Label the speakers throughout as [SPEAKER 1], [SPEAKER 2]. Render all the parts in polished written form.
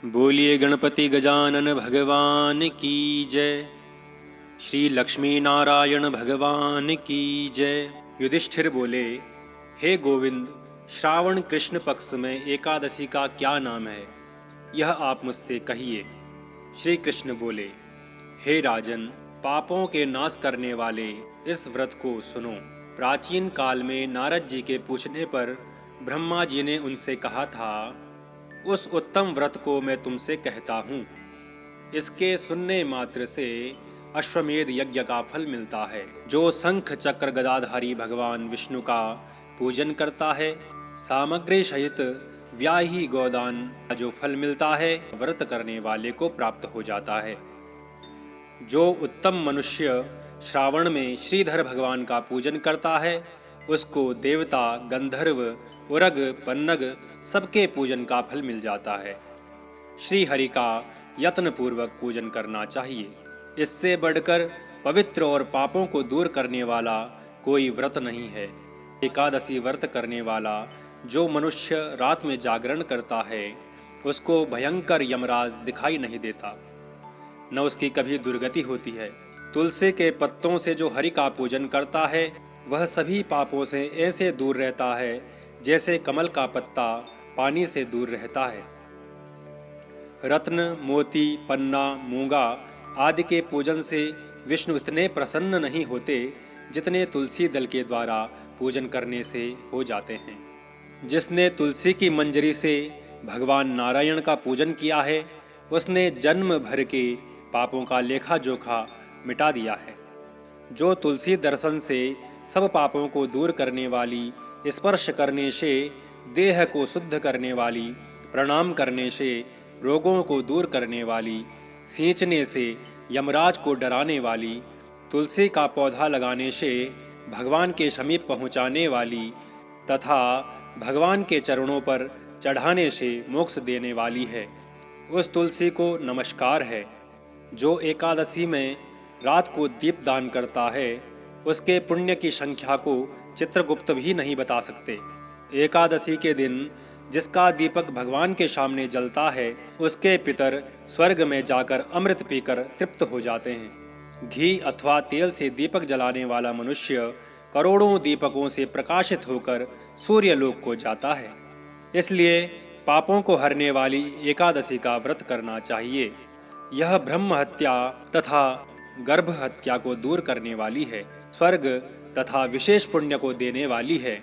[SPEAKER 1] बोलिए गणपति गजानन भगवान की जय। श्री लक्ष्मी नारायण भगवान की जय। युधिष्ठिर बोले, हे गोविंद, श्रावण कृष्ण पक्ष में एकादशी का क्या नाम है, यह आप मुझसे कहिए। श्री कृष्ण बोले, हे राजन, पापों के नाश करने वाले इस व्रत को सुनो। प्राचीन काल में नारद जी के पूछने पर ब्रह्मा जी ने उनसे कहा था, उस उत्तम व्रत को मैं तुमसे कहता हूँ। इसके सुनने मात्र से अश्वमेध यज्ञ का फल मिलता है। जो शंख चक्र गदाधारी भगवान विष्णु का पूजन करता है, सामग्री सहित व्याही गोदान का जो फल मिलता है, व्रत करने वाले को प्राप्त हो जाता है। जो उत्तम मनुष्य श्रावण में श्रीधर भगवान का पूजन करता है, उसको देवता, गंधर्व, उरग, पन्नग सबके पूजन का फल मिल जाता है। श्री हरि का यत्न पूर्वक पूजन करना चाहिए। इससे बढ़कर पवित्र और पापों को दूर करने वाला कोई व्रत नहीं है। एकादशी व्रत करने वाला जो मनुष्य रात में जागरण करता है, उसको भयंकर यमराज दिखाई नहीं देता, न उसकी कभी दुर्गति होती है। तुलसी के पत्तों से जो हरि का पूजन करता है, वह सभी पापों से ऐसे दूर रहता है जैसे कमल का पत्ता पानी से दूर रहता है। रत्न, मोती, पन्ना, मूंगा आदि के पूजन से विष्णु इतने प्रसन्न नहीं होते जितने तुलसी दल के द्वारा पूजन करने से हो जाते हैं। जिसने तुलसी की मंजरी से भगवान नारायण का पूजन किया है, उसने जन्म भर के पापों का लेखा जोखा मिटा दिया है। जो तुलसी दर्शन से सब पापों को दूर करने वाली, स्पर्श करने से देह को शुद्ध करने वाली, प्रणाम करने से रोगों को दूर करने वाली, सींचने से यमराज को डराने वाली, तुलसी का पौधा लगाने से भगवान के समीप पहुँचाने वाली तथा भगवान के चरणों पर चढ़ाने से मोक्ष देने वाली है, उस तुलसी को नमस्कार है। जो एकादशी में रात को दीप दान करता है, उसके पुण्य की संख्या को चित्रगुप्त भी नहीं बता सकते। एकादशी के दिन जिसका दीपक भगवान के सामने जलता है, उसके पितर स्वर्ग में जाकर अमृत पीकर तृप्त हो जाते हैं। घी अथवा तेल से दीपक जलाने वाला मनुष्य करोड़ों दीपकों से प्रकाशित होकर सूर्यलोक को जाता है। इसलिए पापों को हरने वाली एकादशी का व्रत करना चाहिए। यह ब्रह्म हत्या तथा गर्भ हत्या को दूर करने वाली है, स्वर्ग तथा विशेष पुण्य को देने वाली है।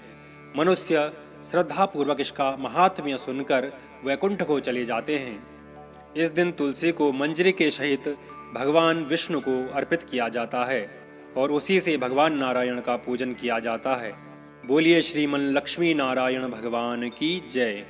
[SPEAKER 1] मनुष्य श्रद्धापूर्वक इसका महात्म्य सुनकर वैकुंठ को चले जाते हैं। इस दिन तुलसी को मंजरी के सहित भगवान विष्णु को अर्पित किया जाता है और उसी से भगवान नारायण का पूजन किया जाता है। बोलिए श्रीमन लक्ष्मी नारायण भगवान की जय।